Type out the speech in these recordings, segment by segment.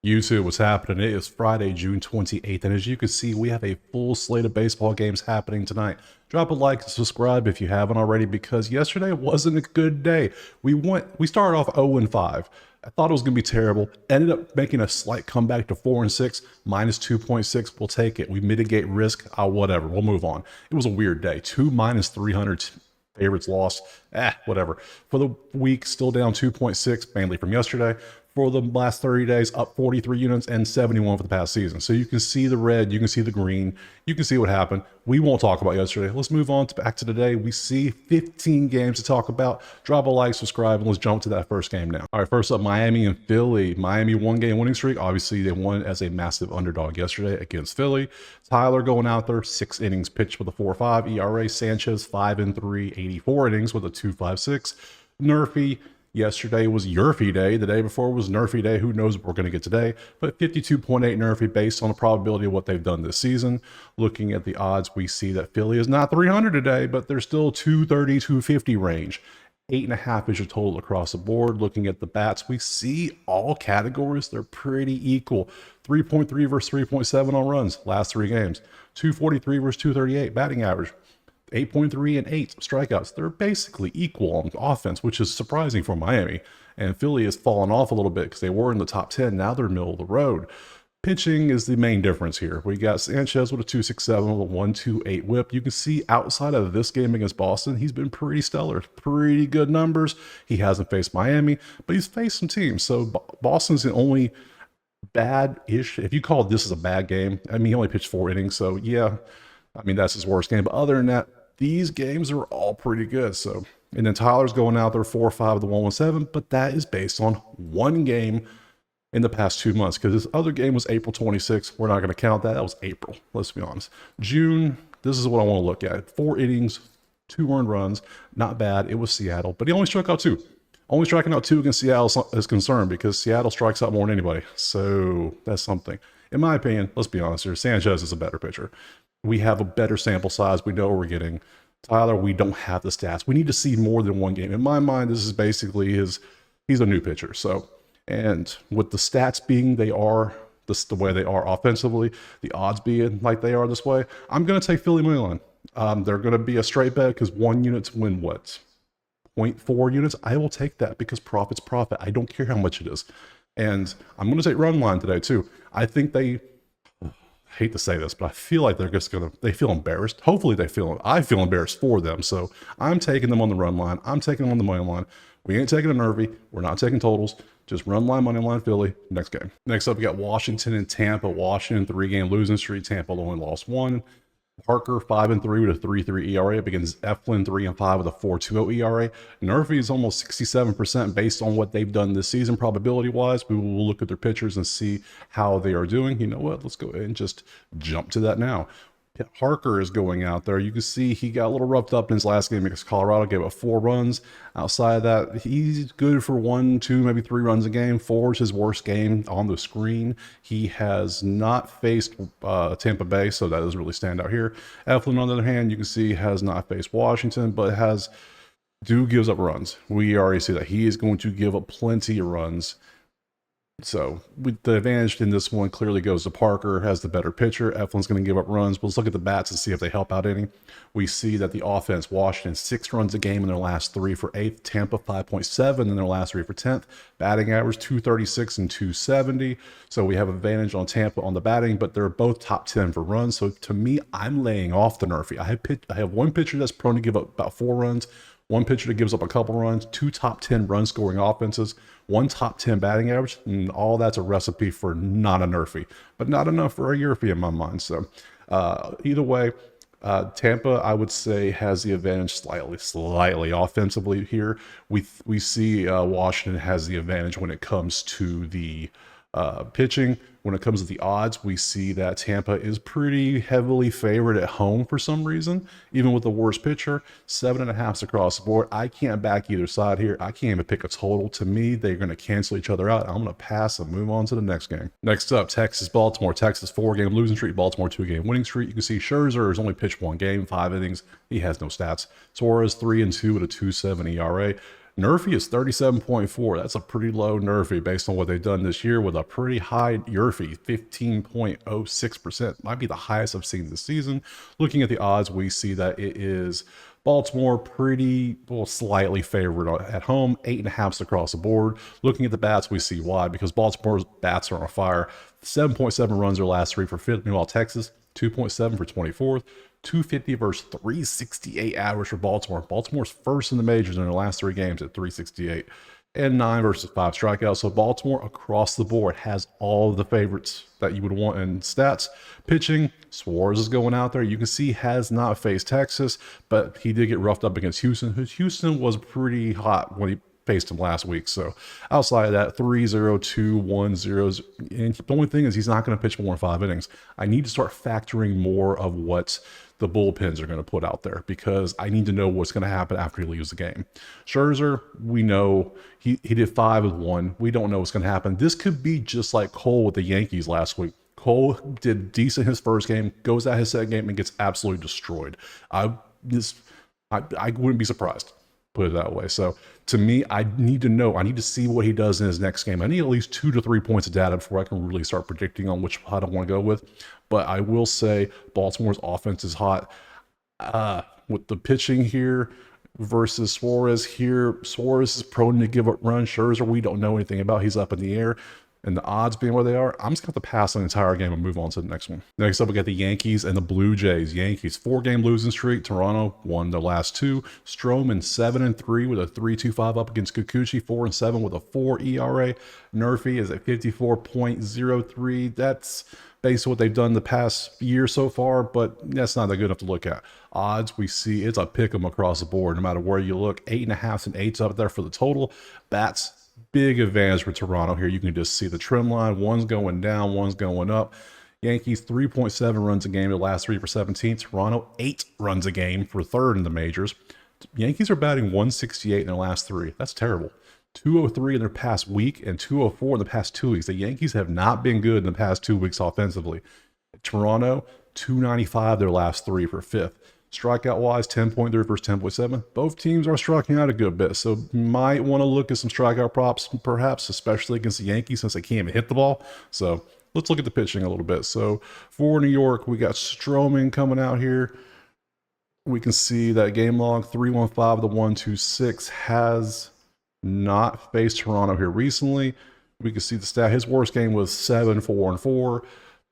YouTube, what's happening? It is Friday, June 28th, and as you can see, we have a full slate of baseball games happening tonight. Drop a like and subscribe if you haven't already, because yesterday wasn't a good day. We started off 0-5. I thought it was going to be terrible. Ended up making a slight comeback to 4-6, minus 2.6. We'll take it. We mitigate risk. Whatever. We'll move on. It was a weird day. Two minus 300 favorites lost. Whatever. For the week, still down 2.6, mainly from yesterday. For the last 30 days, up 43 units and 71 for the past season. So you can see the red, you can see the green, you can see what happened. We won't talk about yesterday. Let's move on back to today. We see 15 games to talk about. Drop a like, subscribe, and let's jump to that first game now. All right, first up, Miami and Philly. Miami one-game winning streak. Obviously, they won as a massive underdog yesterday against Philly. Tyler going out there, 6 innings pitched with a 4.5 ERA. Sanchez 5-3, 84 innings with a 2.56. Nerfy. Yesterday was Yerfy Day. The day before was Nerfy Day. Who knows what we're going to get today? But 52.8 Nerfy based on the probability of what they've done this season. Looking at the odds, we see that Philly is not 300 today, but they're still 230, 250 range. 8.5 is your total across the board. Looking at the bats, we see all categories. They're pretty equal. 3.3 versus 3.7 on runs last 3 games. 243 versus 238 batting average. 8.3 and 8 strikeouts. They're basically equal on offense, which is surprising for Miami. And Philly has fallen off a little bit because they were in the top 10. Now they're middle of the road. Pitching is the main difference here. We got Sanchez with a 2.67 with a 1.28 whip. You can see outside of this game against Boston, he's been pretty stellar. Pretty good numbers. He hasn't faced Miami, but he's faced some teams. So Boston's the only bad-ish. If you call this as a bad game, I mean, he only pitched 4 innings. So yeah, I mean, that's his worst game. But other than that, these games are all pretty good. So, and then Tyler's going out there 4-5 with the 117, but that is based on one game in the past 2 months, because this other game was April 26th. We're not going to count that. That was April. Let's be honest. June, this is what I want to look at. 4 innings, 2 earned runs. Not bad. It was Seattle, but he only struck out 2. Only striking out 2 against Seattle is concerned because Seattle strikes out more than anybody. So that's something. In my opinion, let's be honest here, Sanchez is a better pitcher. We have a better sample size. We know what we're getting. Tyler, we don't have the stats. We need to see more than one game. In my mind, this is basically he's a new pitcher. So, and with the stats being the way they are offensively, the odds being like they are this way, I'm going to take Philly money line. They're going to be a straight bet because 1 unit to win what? 0.4 units? I will take that because profit's profit. I don't care how much it is. And I'm going to take run line today too. I think I hate to say this, but I feel like they're just they feel embarrassed. Hopefully I feel embarrassed for them. So I'm taking them on the run line. I'm taking them on the money line. We ain't taking a nervy. We're not taking totals. Just run line, money line, Philly. Next game. Next up, we got Washington and Tampa. Washington, 3-game losing streak. Tampa only lost 1. Parker 5-3 with a 3.3 ERA up against Eflin 3-5 with a 4.20 ERA. Nerfy is almost 67% based on what they've done this season, probability wise. We will look at their pitchers and see how they are doing. You know what? Let's go ahead and just jump to that now. Parker is going out there. You can see he got a little roughed up in his last game against Colorado, gave up 4 runs. Outside of that, he's good for 1, 2, maybe 3 runs a game. 4 is his worst game on the screen. He has not faced Tampa Bay, so that doesn't really stand out here. Eflin, on the other hand, you can see has not faced Washington, but gives up runs. We already see that he is going to give up plenty of runs. So the advantage in this one clearly goes to Parker, has the better pitcher. Eflin's going to give up runs. But let's look at the bats and see if they help out any. We see that the offense, Washington, 6 runs a game in their last 3 for 8th. Tampa, 5.7 in their last 3 for 10th. Batting average, 236 and 270. So we have advantage on Tampa on the batting, but they're both top 10 for runs. So to me, I'm laying off the Nerfy. I have one pitcher that's prone to give up about 4 runs. 1 pitcher that gives up a couple runs, 2 top 10 run scoring offenses, 1 top 10 batting average, and all that's a recipe for not a Nerfy, but not enough for a Yerfy in my mind. So either way, Tampa, I would say, has the advantage slightly offensively here. We see Washington has the advantage when it comes to the pitching. When it comes to the odds, we see that Tampa is pretty heavily favored at home for some reason, even with the worst pitcher. 7.5 across the board. I can't back either side here. I can't even pick a total. To me, they're going to cancel each other out. I'm going to pass and move on to the next game. Next up, Texas, Baltimore. Texas 4-game losing streak, Baltimore 2-game winning streak. You can see Scherzer has only pitched 1 game, 5 innings. He has no stats. Suarez 3-2 with a 2.7 ERA. Nerfy is 37.4. That's a pretty low Nerfy based on what they've done this year with a pretty high Nerfy, 15.06%. Might be the highest I've seen this season. Looking at the odds, we see that it is Baltimore pretty, well, slightly favored at home, 8.5s across the board. Looking at the bats, we see why, because Baltimore's bats are on fire. 7.7 runs their last three for fifth. Meanwhile, Texas, 2.7 for 24th. 250 versus 368 average for Baltimore. Baltimore's first in the majors in their last three games at 368. And 9 versus 5 strikeouts. So Baltimore across the board has all of the favorites that you would want in stats. Pitching, Suarez is going out there. You can see has not faced Texas, but he did get roughed up against Houston. Houston was pretty hot when he faced him last week. So outside of that, 3-0, 2-1-0. And the only thing is he's not going to pitch more than 5 innings. I need to start factoring more of what the bullpens are going to put out there because I need to know what's going to happen after he leaves the game. Scherzer, we know he did 5-1. We don't know what's going to happen. This could be just like Cole with the Yankees last week. Cole did decent his first game, goes out his second game, and gets absolutely destroyed. I wouldn't be surprised, put it that way. So to me, I need to know. I need to see what he does in his next game. I need at least 2 to 3 points of data before I can really start predicting on which pot I want to go with. But I will say Baltimore's offense is hot. With the pitching here versus Suarez here, Suarez is prone to give up runs. Scherzer, we don't know anything about. He's up in the air. And the odds being where they are, I'm just going to have to pass on the entire game and move on to the next one. Next up, we got the Yankees and the Blue Jays. Yankees, 4-game losing streak. Toronto won their last 2. Stroman, 7-3 with a 3.25 up against Kikuchi, 4-7 with a 4 ERA. Nerfy is at 54.03. That's based on what they've done the past year so far, but that's not that good enough to look at. Odds, we see it's a pick 'em across the board, no matter where you look. 8.5s and 8s up there for the total. Bats, big advantage for Toronto here. You can just see the trend line. One's going down, one's going up. Yankees, 3.7 runs a game. The last 3 for 17. Toronto, 8 runs a game for third in the majors. Yankees are batting 168 in their last 3. That's terrible. 203 in their past week and 204 in the past 2 weeks. The Yankees have not been good in the past 2 weeks offensively. Toronto, 295 their last 3 for fifth. Strikeout wise, 10.3 versus 10.7. Both teams are striking out a good bit, so might want to look at some strikeout props, perhaps, especially against the Yankees since they can't even hit the ball. So let's look at the pitching a little bit. So for New York, we got Stroman coming out here. We can see that game log 315 to 126 has not faced Toronto here recently. We can see the stat. His worst game was 7-4-4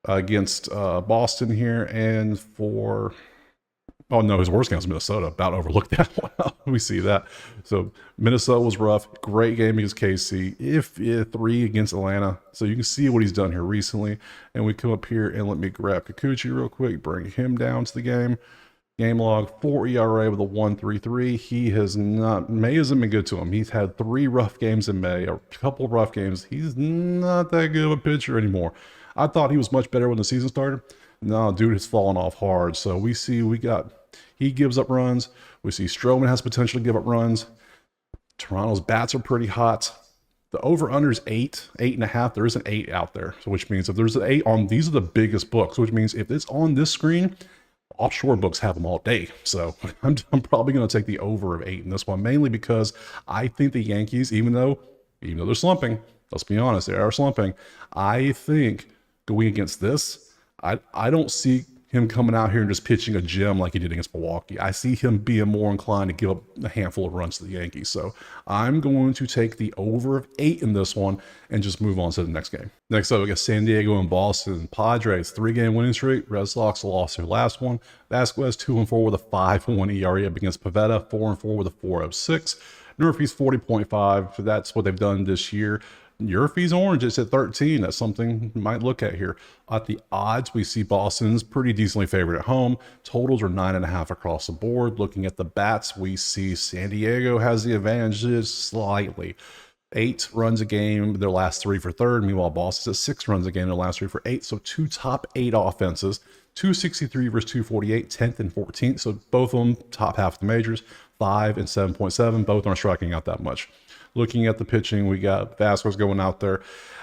against Boston here, and for oh no, his worst game was Minnesota. About overlooked that one. We see that. So Minnesota was rough. Great game against KC. If 3 against Atlanta. So you can see what he's done here recently. And we come up here and let me grab Kikuchi real quick, bring him down to the game. Game log, 4 ERA with a 1.33. He has not, May hasn't been good to him. He's had 3 rough games in May, a couple of rough games. He's not that good of a pitcher anymore. I thought he was much better when the season started. No, dude has fallen off hard. So we see he gives up runs. We see Stroman has potential to give up runs. Toronto's bats are pretty hot. The over-under is 8, 8.5. There is an 8 out there, so which means if there's an 8 on, these are the biggest books, which means if it's on this screen, offshore books have them all day. So I'm probably going to take the over of 8 in this one, mainly because I think the Yankees, even though they're slumping, let's be honest, they are slumping. I think going against this, I don't see him coming out here and just pitching a gem like he did against Milwaukee. I see him being more inclined to give up a handful of runs to the Yankees. So I'm going to take the over of 8 in this one and just move on to the next game. Next up, we got San Diego and Boston. Padres, 3-game winning streak. Red Sox lost their last one. Vasquez, 2-4 with a 5.1 ERA up against Pivetta, 4-4 with a 4.06. Nerfy's 40.5. That's what they've done this year. Nerfy's orange is at 13. That's something you might look at here. At the odds, we see Boston's pretty decently favored at home. Totals are 9.5 across the board. Looking at the bats, we see San Diego has the advantages slightly. 8 runs a game, their last 3 for third. Meanwhile, Boston's at 6 runs a game, their last 3 for 8. So 2 top 8 offenses. 263 versus 248, 10th and 14th. So both of them top half of the majors. 5 and 7.7. Both aren't striking out that much. Looking at the pitching, we got Vasquez going out there.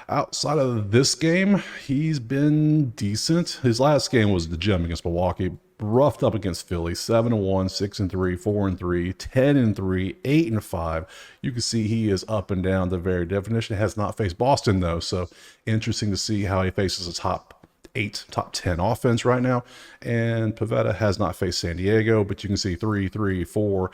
Outside of this game, he's been decent. His last game was the gem against Milwaukee. Roughed up against Philly, 7-1, 6-3, 4-3, 10-3, 8-5. You can see he is up and down the very definition. Has not faced Boston though, so interesting to see how he faces a top 8, top 10 offense right now. And Pivetta has not faced San Diego, but you can see 3-3-4.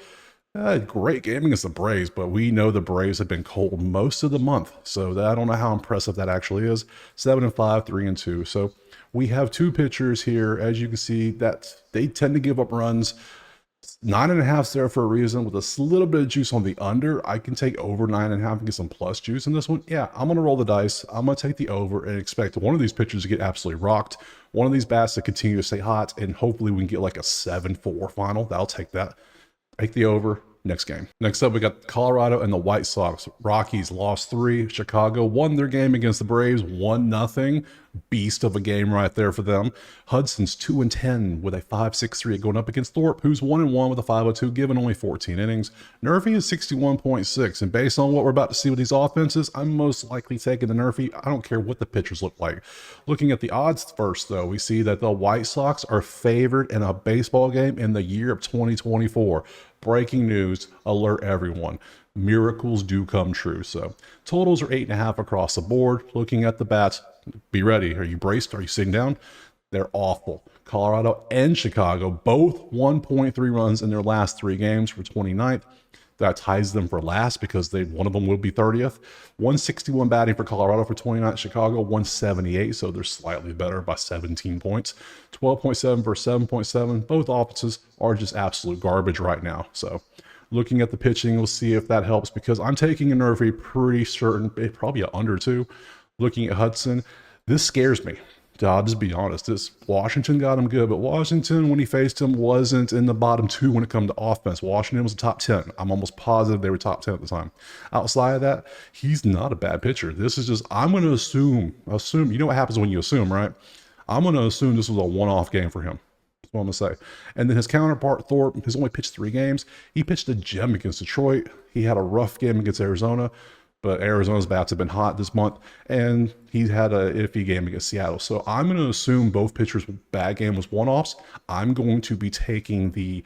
Great game against the Braves, but we know the Braves have been cold most of the month, so I don't know how impressive that actually is. 7-5, 3-2. So we have two pitchers here, as you can see, that they tend to give up runs. 9.5's there for a reason, with a little bit of juice on the under. I can take over 9.5 and get some plus juice in this one. Yeah, I'm going to roll the dice. I'm going to take the over and expect one of these pitchers to get absolutely rocked. One of these bats to continue to stay hot, and hopefully we can get like a 7-4 final. I'll take that. Take the over. Next game. Next up, we got Colorado and the White Sox. Rockies lost 3. Chicago won their game against the Braves 1-0. Beast of a game right there for them. Hudson's 2-10 with a 5.63 going up against Thorpe, who's 1-1 with a 5.02, given only 14 innings. Nerfy is 61.6, and based on what we're about to see with these offenses, I'm most likely taking the Nerfy. I don't care what the pitchers look like. Looking at the odds first, though, we see that the White Sox are favored in a baseball game in the year of 2024. Breaking news, alert everyone. Miracles do come true. So totals are 8.5 across the board. Looking at the bats, be ready. Are you braced? Are you sitting down? They're awful. Colorado and Chicago, both 1.3 runs in their last 3 games for 29th. That ties them for last because one of them will be 30th. 161 batting for Colorado for 29th. Chicago 178, so they're slightly better by 17 points. 12.7 versus 7.7. Both offenses are just absolute garbage right now. So looking at the pitching, we'll see if that helps, because I'm taking a Nerfy pretty certain, probably an under 2. Looking at Hudson, this scares me. I'll just be honest. This Washington got him good, but Washington, when he faced him, wasn't in the bottom 2 when it comes to offense. Washington was the top 10. I'm almost positive they were top 10 at the time. Outside of that, he's not a bad pitcher. This is just, I'm going to assume, you know what happens when you assume, right? I'm going to assume this was a one-off game for him. That's what I'm going to say. And then his counterpart, Thorpe, has only pitched 3 games. He pitched a gem against Detroit. He had a rough game against Arizona. But Arizona's bats have been hot this month, and he's had a iffy game against Seattle. So I'm going to assume both pitchers' bad game was one-offs. I'm going to be taking the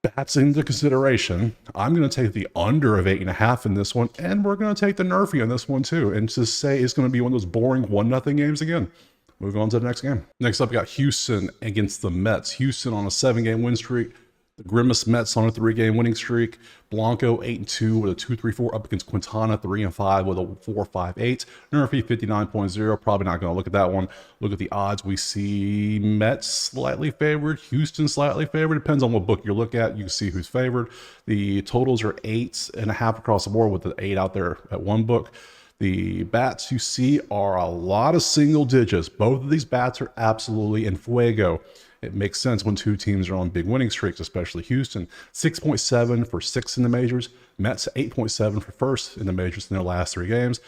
bats into consideration. I'm going to take the under of 8.5 in this one, and we're going to take the Nerfy on this one too, and to say it's going to be one of those boring 1-0 games again. Moving on to the next game. Next up, we got Houston against the Mets. Houston on a 7-game win streak. The Grimace Mets on a 3-game winning streak. Blanco 8-2 with a 2.34 up against Quintana 3-5 with a 4.58. Nerfy 59.0. Probably not going to look at that one. Look at the odds. We see Mets slightly favored, Houston slightly favored. Depends on what book you look at. You can see who's favored. The totals are 8.5 across the board, with the 8 out there at one book. The bats you see are a lot of single digits. Both of these bats are absolutely en fuego. It makes sense when 2 teams are on big winning streaks, especially Houston. 6.7 for 6 in the majors. Mets 8.7 for first in the majors in their last 3 games.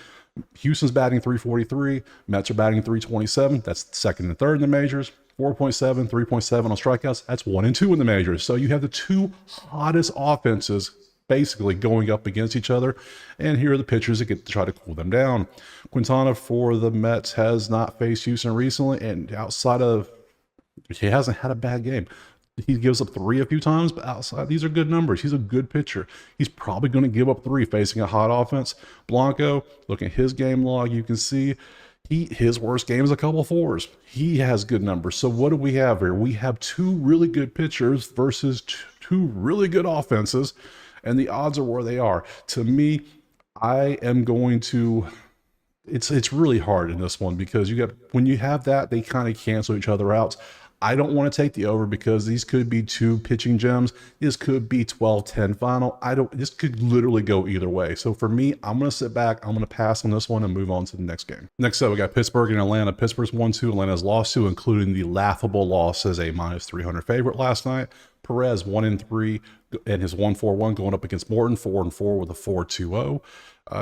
Houston's batting 343. Mets are batting 327. That's second and third in the majors. 4.7, 3.7 on strikeouts. That's 1 and 2 in the majors. So you have the 2 hottest offenses basically going up against each other, and here are the pitchers that get to try to cool them down. Quintana for the Mets has not faced Houston recently, and outside of, he hasn't had a bad game. He gives up 3 a few times, but outside, these are good numbers. He's a good pitcher. He's probably going to give up 3 facing a hot offense. Blanco, looking at his game log, you can see his worst game is a couple 4s. He has good numbers. So what do we have here? We have 2 really good pitchers versus 2 really good offenses, and the odds are where they are. To me, I am going to, it's really hard in this one, because when you have that, they kind of cancel each other out. I don't want to take the over because these could be 2 pitching gems. This could be 12-10 final. This could literally go either way. So for me, I'm going to sit back. I'm going to pass on this one and move on to the next game. Next up, we got Pittsburgh and Atlanta. Pittsburgh's 1-2. Atlanta's lost 2, including the laughable loss as a -300 favorite last night. Perez 1-3 and his 1-4-1 going up against Morton 4-4 with a 4.20.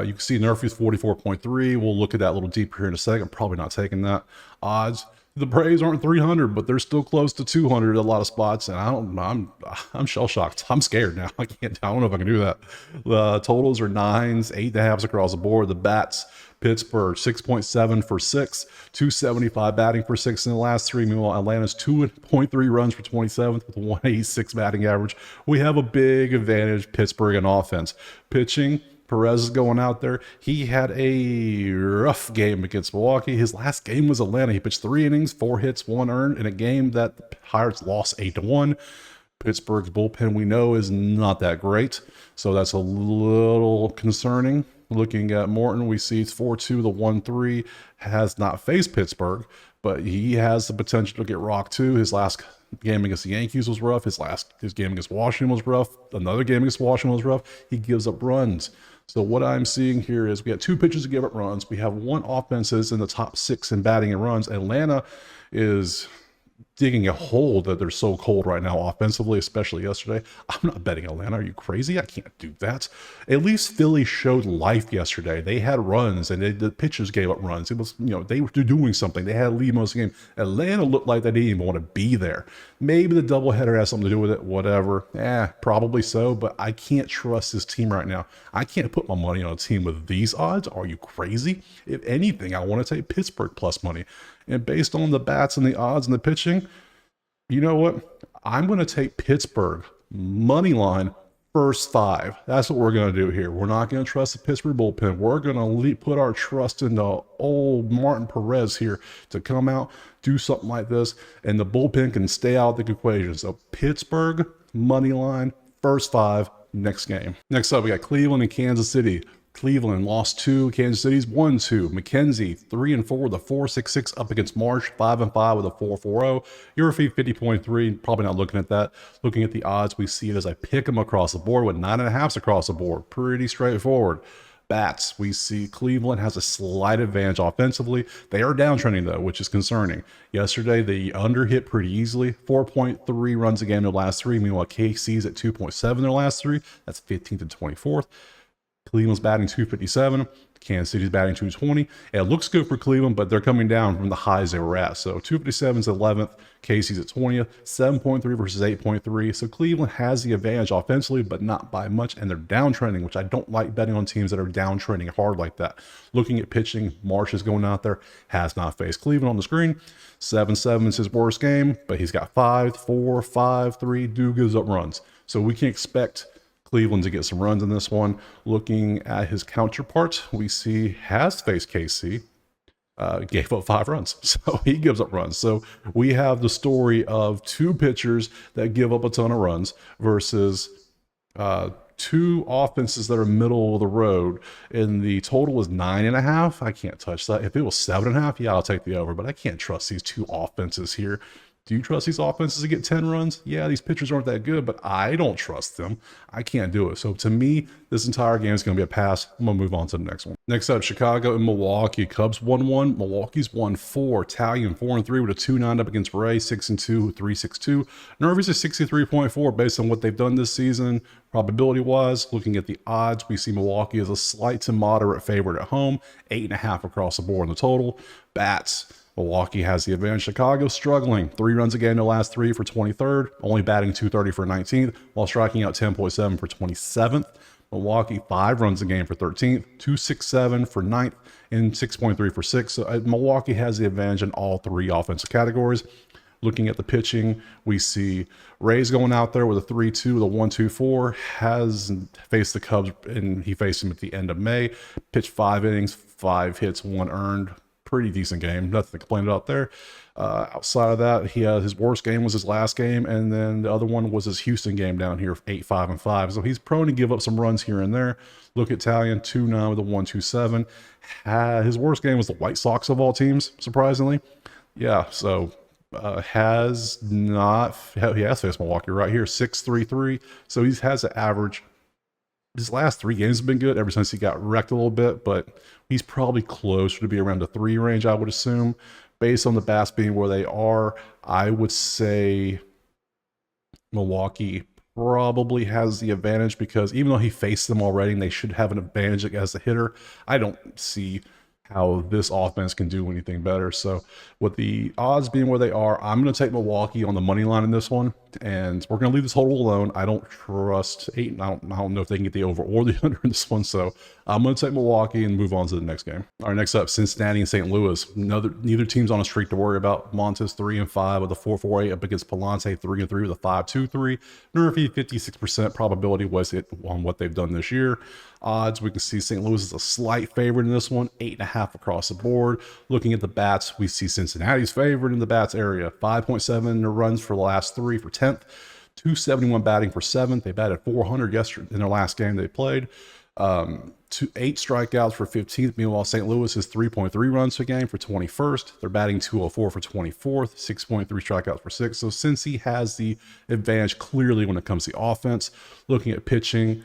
You can see Nerfy's 44.3. We'll look at that a little deeper here in a second. Probably not taking that. Odds. The Braves aren't 300, but they're still close to 200 at a lot of spots, and I'm shell shocked. I'm scared now. I don't know if I can do that. The totals are nines, 8.5s across the board. The bats, Pittsburgh 6.7 for 6, 275 batting for 6 in the last three. Meanwhile, Atlanta's 2.3 runs for 27th with a 186 batting average. We have a big advantage, Pittsburgh, in offense. Pitching, Perez is going out there. He had a rough game against Milwaukee. His last game was Atlanta. He pitched 3 innings, 4 hits, 1 earned in a game that the Pirates lost 8-1. Pittsburgh's bullpen, we know, is not that great, so that's a little concerning. Looking at Morton, we see it's 4-2. The 1-3 has not faced Pittsburgh, but he has the potential to get rocked too. His last game against the Yankees was rough. His game against Washington was rough. Another game against Washington was rough. He gives up runs. So what I'm seeing here is we have 2 pitchers to give up runs. We have 1 offenses in the top 6 in batting and runs. Atlanta is digging a hole that they're so cold right now offensively, especially yesterday. I'm not betting Atlanta. Are you crazy? I can't do that. At least Philly showed life yesterday. They had runs, and the pitchers gave up runs. It was, they were doing something. They had a lead most of the game. Atlanta looked like they didn't even want to be there. Maybe the doubleheader has something to do with it. Whatever. Probably so, but I can't trust this team right now. I can't put my money on a team with these odds. Are you crazy? If anything, I want to take Pittsburgh plus money. And based on the bats and the odds and the pitching, you know what? I'm going to take Pittsburgh money line first 5. That's what we're going to do here. We're not going to trust the Pittsburgh bullpen. We're going to put our trust into old Martin Perez here to come out, do something like this, and the bullpen can stay out of the equation. So Pittsburgh money line first 5 next game. Next up, we got Cleveland and Kansas City. Cleveland lost 2. Kansas City's 1-2. McKenzie 3-4 with a 4.66 up against Marsh, 5-5 with a 4.40. Your fee 50.3. Probably not looking at that. Looking at the odds, we see it as I pick them across the board with 9.5s across the board. Pretty straightforward. Bats, we see Cleveland has a slight advantage offensively. They are downtrending though, which is concerning. Yesterday, they under hit pretty easily. 4.3 runs a game in the last 3. Meanwhile, KC's at 2.7 in their last 3. That's 15th and 24th. Cleveland's batting 257. Kansas City's batting 220. It looks good for Cleveland, but they're coming down from the highs they were at. So 257's 11th. KC's at 20th. 7.3 versus 8.3. So Cleveland has the advantage offensively, but not by much. And they're downtrending, which I don't like betting on teams that are downtrending hard like that. Looking at pitching, Marsh is going out there. Has not faced Cleveland on the screen. 7-7 is his worst game, but he's got 5-4, 5-3. Dude gives up runs. So we can expect Cleveland to get some runs in this one. Looking at his counterpart, we see has faced KC, gave up 5 runs. So he gives up runs. So we have the story of 2 pitchers that give up a ton of runs versus 2 offenses that are middle of the road. And the total is 9.5. I can't touch that. If it was 7.5, yeah, I'll take the over. But I can't trust these 2 offenses here. Do you trust these offenses to get 10 runs? Yeah, these pitchers aren't that good, but I don't trust them. I can't do it. So to me, this entire game is going to be a pass. I'm going to move on to the next one. Next up, Chicago and Milwaukee. Cubs 1-1. Milwaukee's 1-4. Italian 4-3 with a 2-9 up against Ray. 6-2, 3.62. Nervies is 63.4 based on what they've done this season. Probability-wise, looking at the odds, we see Milwaukee as a slight to moderate favorite at home. 8.5 across the board in the total. Bats. Milwaukee has the advantage. Chicago struggling. 3 runs a game in the last 3 for 23rd, only batting 230 for 19th, while striking out 10.7 for 27th. Milwaukee 5 runs a game for 13th, 267 for 9th, and 6.3 for 6th. So Milwaukee has the advantage in all 3 offensive categories. Looking at the pitching, we see Rays going out there with a 3-2, with a 1-2-4, has faced the Cubs, and he faced them at the end of May. Pitched 5 innings, 5 hits, 1 earned. Pretty decent game. Nothing to complain about there. Outside of that, his worst game was his last game, and then the other one was his Houston game down here, 8-5-5. So he's prone to give up some runs here and there. Look at Italian, 2-9 with a 1-2-7. His worst game was the White Sox of all teams, surprisingly. Yeah, so he has faced Milwaukee right here, 6-3-3. So he has an average. His last 3 games have been good ever since he got wrecked a little bit, but he's probably closer to be around the 3 range, I would assume. Based on the bats being where they are, I would say Milwaukee probably has the advantage because even though he faced them already and they should have an advantage as a hitter, I don't see how this offense can do anything better. So with the odds being where they are, I'm going to take Milwaukee on the money line in this one, and we're going to leave this total alone. I don't trust 8. I don't know if they can get the over or the under in this one, so I'm going to take Milwaukee and move on to the next game. All right, next up, Cincinnati and St. Louis. Neither team's on a streak to worry about. Montes 3-5 with a 4.48 up against Palante 3-3 with a 5.23. Nerfy 56% probability was it on what they've done this year. Odds, we can see St. Louis is a slight favorite in this one, 8.5 across the board. Looking at the bats, we see Cincinnati's favorite in the bats area, 5.7 runs for the last 3 for 10th, 271 batting for 7th. They batted 400 yesterday in their last game they played. 8 strikeouts for 15th. Meanwhile, St. Louis is 3.3 runs per game for 21st. They're batting 204 for 24th, 6.3 strikeouts for 6th. So Cincy has the advantage clearly when it comes to offense. Looking at pitching,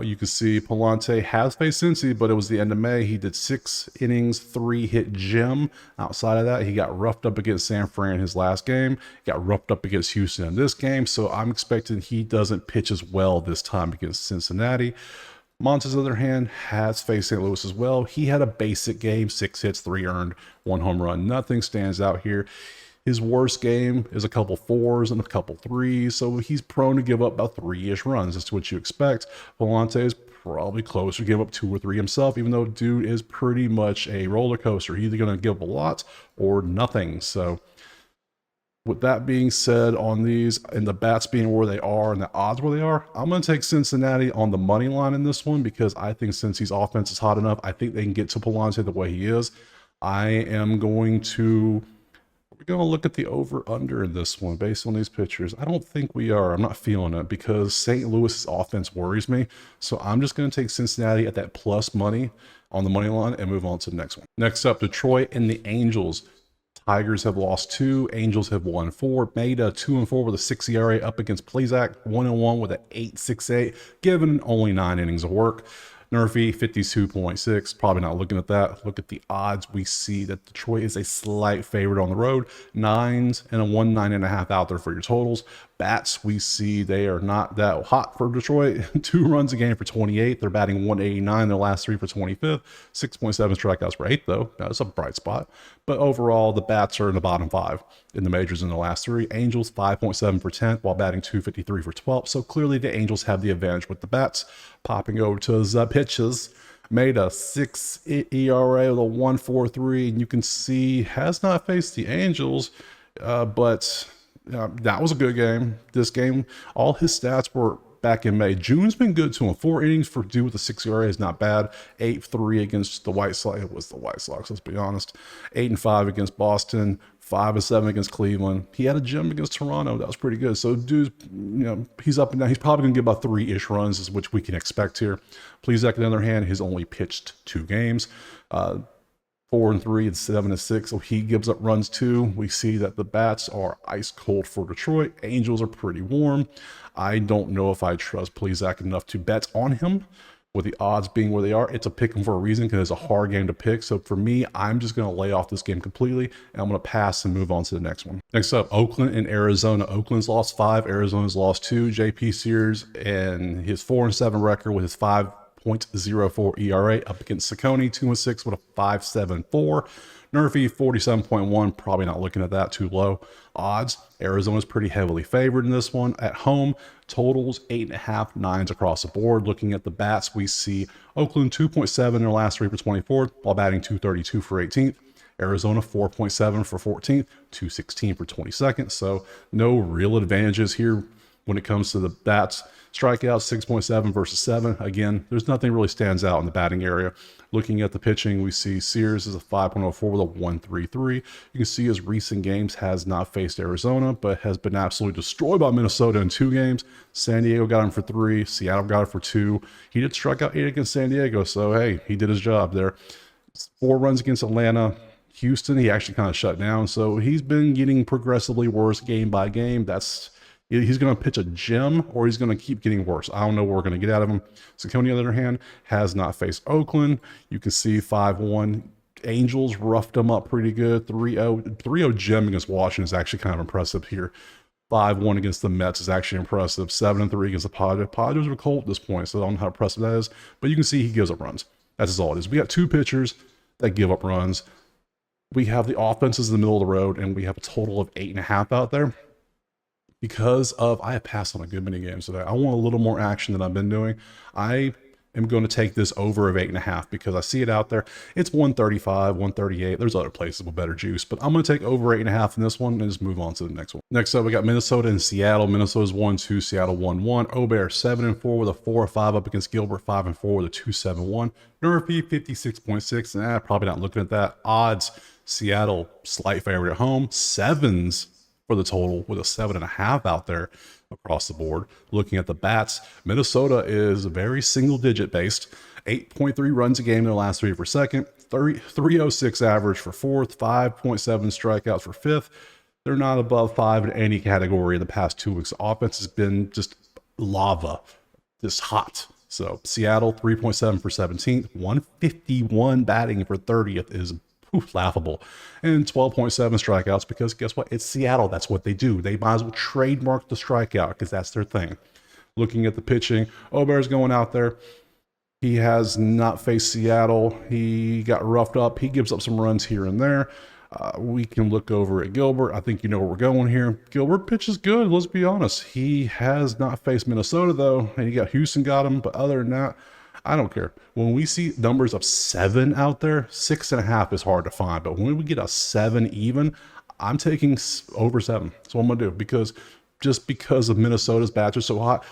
you can see Palante has faced Cincy, but it was the end of May. He did 6 innings, 3 hit gem. Outside of that, he got roughed up against San Fran in his last game. He got roughed up against Houston in this game. So I'm expecting he doesn't pitch as well this time against Cincinnati. Montes, on the other hand, has faced St. Louis as well. He had a basic game, 6 hits, 3 earned, 1 home run. Nothing stands out here. His worst game is a couple 4s and a couple 3s, so he's prone to give up about 3-ish runs. That's what you expect. Palante is probably closer to give up 2 or 3 himself, even though dude is pretty much a roller coaster. He's either going to give up a lot or nothing. So with that being said, on these and the bats being where they are and the odds where they are, I'm going to take Cincinnati on the money line in this one because I think Cincy's offense is hot enough. I think they can get to Palante the way he is. We're going to look at the over-under in this one based on these pictures. I don't think we are. I'm not feeling it because St. Louis's offense worries me. So I'm just going to take Cincinnati at that plus money on the money line and move on to the next one. Next up, Detroit and the Angels. Tigers have lost 2. Angels have won 4. Maeda 2-4 with a 6 ERA up against Plesac, 1-1 with an 8.68, given only 9 innings of work. Nerfy 52.6, probably not looking at that. Look at the odds. We see that Detroit is a slight favorite on the road. 9s and a 9.5 out there for your totals. Bats, we see they are not that hot for Detroit. 2 runs a game for 28. They're batting 189 their last 3 for 25th. 6.7 strikeouts for 8 though. That's a bright spot. But overall, the bats are in the bottom 5 in the majors in the last 3. Angels 5.7 for 10th while batting 253 for 12th. So clearly the Angels have the advantage with the bats. Popping over to the pitches, made a 6 ERA with a 1.43, and you can see has not faced the Angels, but that was a good game. This game, all his stats were back in May. June's been good to him. 4 innings for due with a 6 ERA is not bad. 8-3 against the White Sox. It was the White Sox, let's be honest. 8-5 against Boston. 5-7 against Cleveland. He had a gem against Toronto. That was pretty good. So, dude, he's up and down. He's probably going to get about 3-ish runs, is which we can expect here. Plesac, on the other hand, he's only pitched 2 games. 4-3 and 7-6. So he gives up runs too. We see that the bats are ice cold for Detroit. Angels are pretty warm. I don't know if I trust Plesac enough to bet on him. With the odds being where they are, it's a pick 'em for a reason because it's a hard game to pick. So for me, I'm just going to lay off this game completely, and I'm going to pass and move on to the next one. Next up, Oakland and Arizona. Oakland's lost 5, Arizona's lost 2. JP Sears and his 4-7 record with his 5.04 ERA up against Ciccone, 2-6 with a 5.74. Nerfy 47.1, probably not looking at that, too low. Odds, Arizona's pretty heavily favored in this one. At home, totals 8.5, 9s across the board. Looking at the bats, we see Oakland 2.7 in their last 3 for 24th, while batting 232 for 18th. Arizona 4.7 for 14th, 216 for 22nd. So no real advantages here when it comes to the bats. Strikeouts 6.7 versus 7. Again, there's nothing really stands out in the batting area. Looking at the pitching, we see Sears is a 5.04 with a 1.33. You can see his recent games has not faced Arizona, but has been absolutely destroyed by Minnesota in 2 games. San Diego got him for 3. Seattle got it for 2. He did strike out 8 against San Diego, so hey, he did his job there. 4 runs against Atlanta. Houston, he actually kind of shut down. So he's been getting progressively worse game by game. He's going to pitch a gem or he's going to keep getting worse. I don't know what we're going to get out of him. Ciccone, on the other hand, has not faced Oakland. You can see 5-1. Angels roughed him up pretty good. 3-0 gem against Washington is actually kind of impressive here. 5-1 against the Mets is actually impressive. 7-3 against the Padres. Padres were cold at this point, so I don't know how impressive that is. But you can see he gives up runs. That's all it is. We got 2 pitchers that give up runs. We have the offenses in the middle of the road, and we have a total of 8.5 out there. Because of, I have passed on a good many games today. I want a little more action than I've been doing. I am going to take this over of 8.5 because I see it out there. It's 135, 138. There's other places with better juice, but I'm going to take over 8.5 in this one and just move on to the next one. Next up, we got Minnesota and Seattle. Minnesota's 1-2, Seattle 1-1. Obear 7-4 with a 4-5 up against Gilbert, 5-4 with a 2-7-1. Nerfy 56.6. Probably not looking at that. Odds, Seattle slight favorite at home. Sevens for the total with a 7.5 out there across the board. Looking at the bats, Minnesota is very single digit based. 8.3 runs a game in their last three for second, 306 average for fourth, 5.7 strikeouts for fifth. They're not above 5 in any category in the past 2 weeks. Offense has been just lava, just hot. So Seattle 3.7 for 17th, 151 batting for 30th is laughable, and 12.7 strikeouts because guess what? It's Seattle. That's what they do. They might as well trademark the strikeout because that's their thing. Looking at the pitching, Ober's going out there. He has not faced Seattle. He got roughed up. He gives up some runs here and there. We can look over at Gilbert. I think you know where we're going here. Gilbert pitches good. Let's be honest. He has not faced Minnesota though, and he got Houston got him. But other than that, I don't care. When we see numbers of 7 out there, 6.5 is hard to find. But when we get a 7 even, I'm taking over 7. That's what I'm going to do. Because just because of Minnesota's bats are so hot,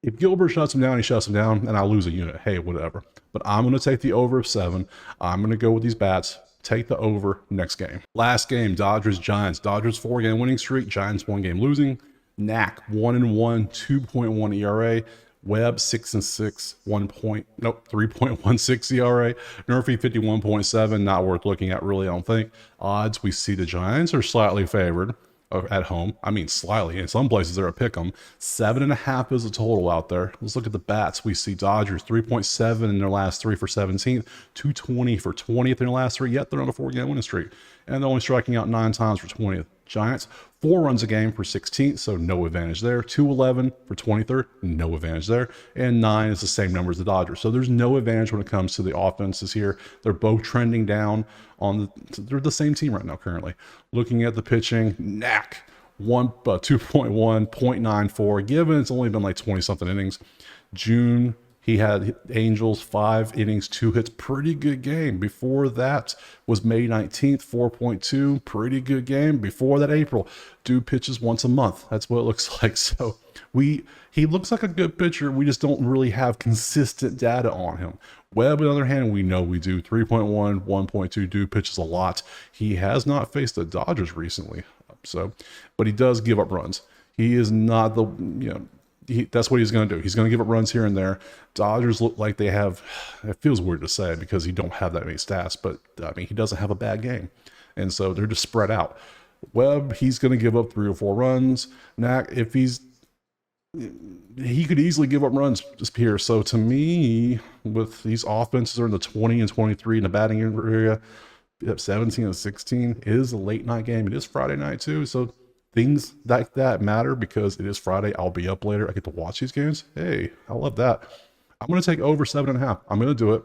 if Gilbert shuts him down, he shuts him down, and I lose a unit. Hey, whatever. But I'm going to take the over of 7. I'm going to go with these bats. Take the over next game. Last game, Dodgers-Giants. Dodgers 4-game winning streak. Giants 1-game losing. Knack 1-1, 2.1 ERA. Webb 6-6, 3.16 ERA. Nerfy 51.7, not worth looking at really, I don't think. Odds, we see the Giants are slightly favored at home. I mean, slightly. In some places, they're a pick 'em. 7.5 is a total out there. Let's look at the bats. We see Dodgers 3.7 in their last 3 for 17th, 220 for 20th in their last 3, yet they're on a 4-game winning streak. And they're only striking out 9 times for 20th. Giants, 4 runs a game for 16th, so no advantage there. 211 for 23rd, no advantage there. And 9 is the same number as the Dodgers. So there's no advantage when it comes to the offenses here. They're both trending down they're the same team right now currently. Looking at the pitching, Knack, 2.1, 0.94, given it's only been like 20-something innings. June, he had Angels 5 innings, 2 hits, pretty good game. Before that was May 19th, 4.2, pretty good game. Before that, April, dude pitches once a month. That's what it looks like. So he looks like a good pitcher. We just don't really have consistent data on him. Webb, on the other hand, we know we do. 3.1, 1.2, dude pitches a lot. He has not faced the Dodgers recently, but he does give up runs. He is not that's what he's going to do. He's going to give up runs here and there. Dodgers look like they have, it feels weird to say because you don't have that many stats, but I mean, he doesn't have a bad game. And so they're just spread out. Webb, he's going to give up 3 or 4 runs. Knack, he could easily give up runs just here. So to me, with these offenses are in the 20 and 23 in the batting area, 17 and 16, it is a late night game. It is Friday night too. So things like that matter because it is Friday. I'll be up later. I get to watch these games. Hey, I love that. I'm going to take over 7.5. I'm going to do it.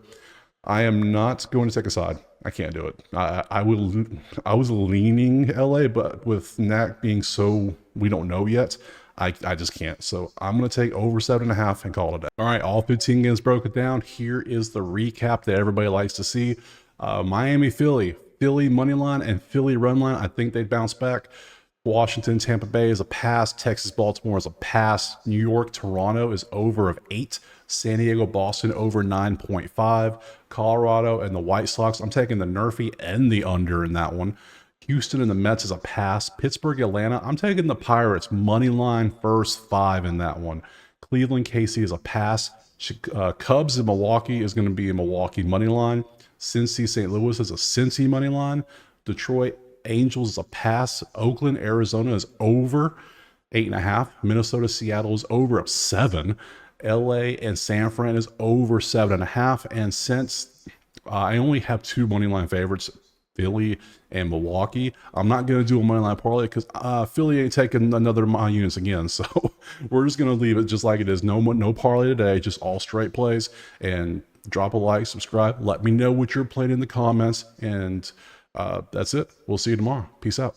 I am not going to take a side. I can't do it. I was leaning LA, but with Knack being so, we don't know yet, I just can't. So I'm going to take over 7.5 and call it a day. All right, all 15 games broken down. Here is the recap that everybody likes to see. Miami, Philly money line and Philly run line. I think they'd bounce back. Washington, Tampa Bay is a pass. Texas, Baltimore is a pass. New York, Toronto is over of 8. San Diego, Boston over 9.5. Colorado and the White Sox. I'm taking the Nerfy and the under in that one. Houston and the Mets is a pass. Pittsburgh, Atlanta. I'm taking the Pirates money line first 5 in that one. Cleveland, KC is a pass. Cubs in Milwaukee is going to be a Milwaukee money line. Cincy, St. Louis is a Cincy money line. Detroit, Angels is a pass. Oakland, Arizona is over 8.5. Minnesota, Seattle is over of 7. LA and San Fran is over 7.5. And since I only have 2 money line favorites, Philly and Milwaukee, I'm not going to do a money line parlay because Philly ain't taking another my units again. So we're just going to leave it just like it is. No parlay today, just all straight plays. And Drop a like, subscribe. Let me know what you're playing in the comments. And that's it. We'll see you tomorrow. Peace out.